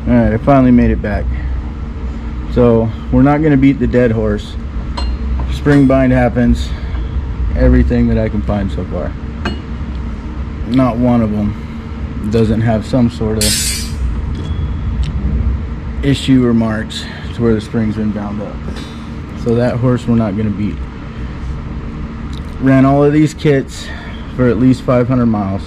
Alright, I finally made it back. So we're not going to beat the dead horse. Spring bind happens. Everything that I can find so far. Not one of them doesn't have some sort of issue or marks to where the spring's been bound up. So that horse we're not going to beat. Ran all of these kits for at least 500 miles.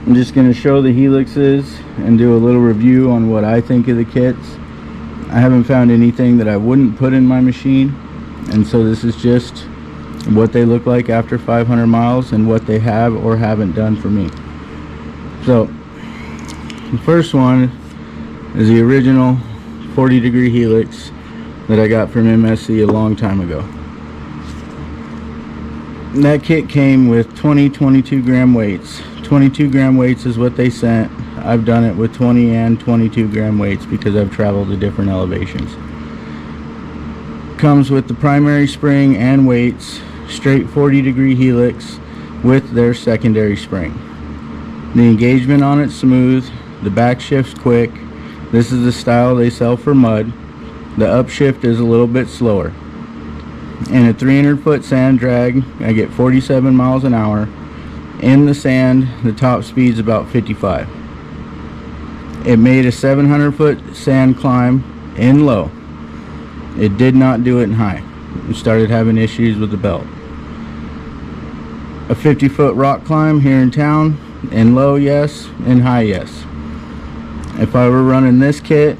I'm just going to show the helixes and do a little review on what I think of the kits. I haven't found anything that I wouldn't put in my machine, and so this is just what they look like after 500 miles and what they have or haven't done for me. So the first one is the original 40-degree helix that I got from MSC a long time ago. And that kit came with 22 gram weights. 22 gram weights is what they sent. I've done it with 20 and 22 gram weights because I've traveled to different elevations. Comes with the primary spring and weights, straight 40-degree helix with their secondary spring. The engagement on it's smooth, the back shift's quick. This is the style they sell for mud. The upshift is a little bit slower. In a 300-foot sand drag, I get 47 miles an hour. In the sand, the top speed's about 55. It made a 700-foot sand climb in low. It did not do it in high. It started having issues with the belt. A 50-foot rock climb here in town, in low, yes, in high, yes. If I were running this kit,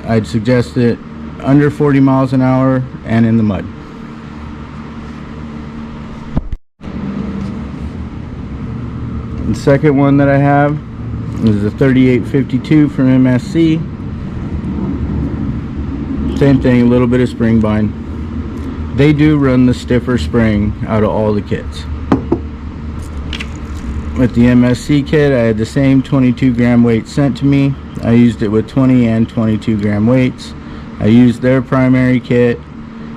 I'd suggest it under 40 miles an hour and in the mud. The second one that I have is the 3852 from MSC. Same thing, a little bit of spring bind. They do run the stiffer spring out of all the kits. With the MSC kit, I had the same 22 gram weight sent to me. I used it with 20 and 22 gram weights. I used their primary kit.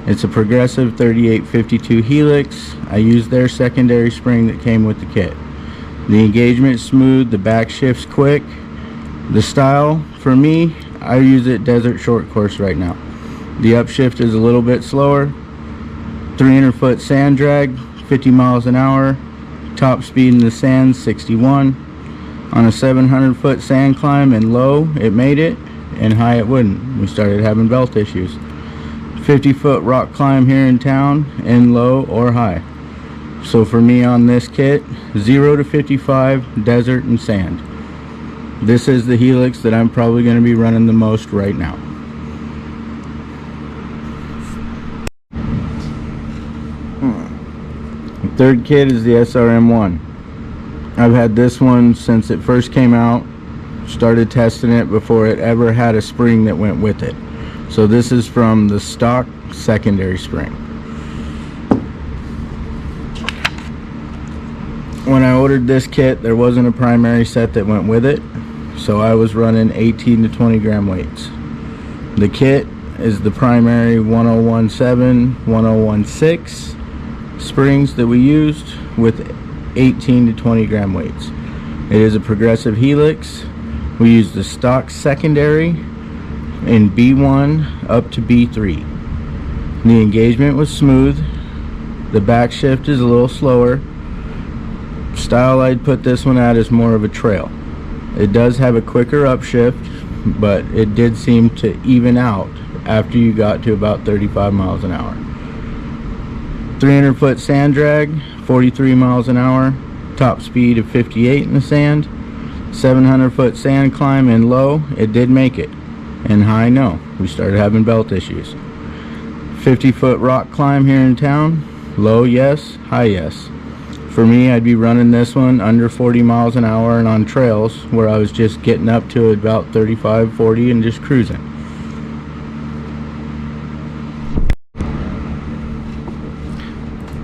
It's a progressive 3852 helix. I used their secondary spring that came with the kit. The engagement's smooth, the back shift's quick. The style, for me, I use it desert short course right now. The upshift is a little bit slower. 300-foot sand drag, 50 miles an hour. Top speed in the sand, 61. On a 700-foot sand climb in low, it made it. In high, it wouldn't. We started having belt issues. 50-foot rock climb here in town, in low or high. So for me on this kit, 0 to 55, desert and sand. This is the helix that I'm probably going to be running the most right now. The third kit is the SRM1. I've had this one since it first came out. Started testing it before it ever had a spring that went with it. So this is from the stock secondary spring. When I ordered this kit, there wasn't a primary set that went with it, so I was running 18 to 20 gram weights. The kit is the primary 1017, 1016 springs that we used with 18 to 20 gram weights. It is a progressive helix. We used the stock secondary in B1 up to B3. The engagement was smooth. The back shift is a little slower. Style I'd put this one at is more of a trail. It does have a quicker upshift, but it did seem to even out after you got to about 35 miles an hour. 300-foot sand drag, 43 miles an hour, top speed of 58 in the sand. 700-foot sand climb in low, it did make it. In high, no. We started having belt issues. 50-foot rock climb here in town, low, yes, high, yes. For me, I'd be running this one under 40 miles an hour and on trails where I was just getting up to about 35, 40 and just cruising.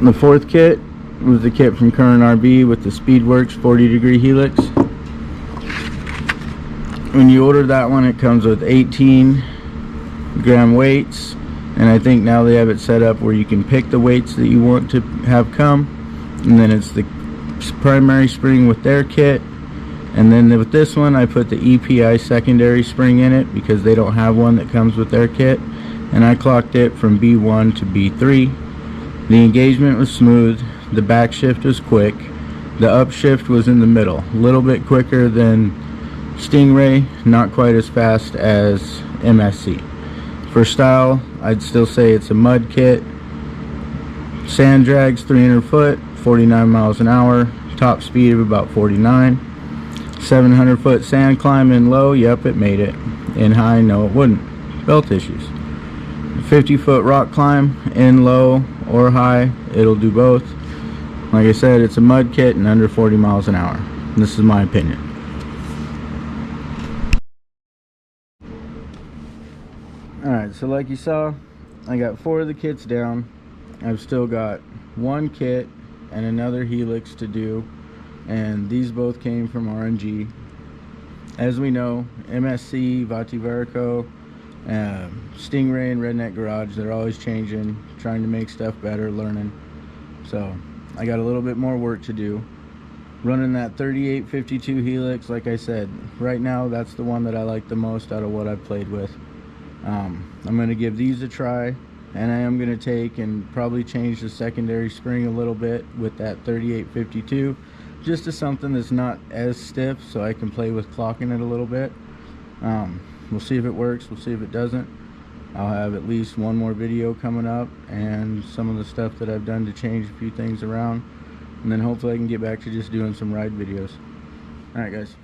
The fourth kit was the kit from Current RB with the Speedworks 40-degree helix. When you order that one, it comes with 18 gram weights, and I think now they have it set up where you can pick the weights that you want to have come. And then it's the primary spring with their kit, and then with this one I put the EPI secondary spring in it because they don't have one that comes with their kit, and I clocked it from B1 to B3. The engagement was smooth, the back shift was quick, the upshift was in the middle, a little bit quicker than Stingray, not quite as fast as MSC. For style, I'd still say it's a mud kit. Sand drags 300 foot, 49 miles an hour, top speed of about 49. 700 foot sand climb in low, yep, it made it. In high, no it wouldn't. Belt issues. 50 foot rock climb, in low or high, it'll do both. Like I said, it's a mud kit and under 40 miles an hour. This is my opinion. Alright, so like you saw, I got 4 of the kits down. I've still got one kit and another helix to do, and these both came from RNG. As we know, MSC, Vati-Verico, Stingray and Redneck Garage, they're always changing, trying to make stuff better, learning. So I got a little bit more work to do. Running that 3852 helix, like I said, right now that's the one that I like the most out of what I've played with. I'm going to give these a try, and I am going to take and probably change the secondary spring a little bit with that 3852, just to something that's not as stiff, so I can play with clocking it a little bit. We'll see if it works, we'll see if it doesn't. I'll have at least one more video coming up and some of the stuff that I've done to change a few things around, and then hopefully I can get back to just doing some ride videos. Alright guys.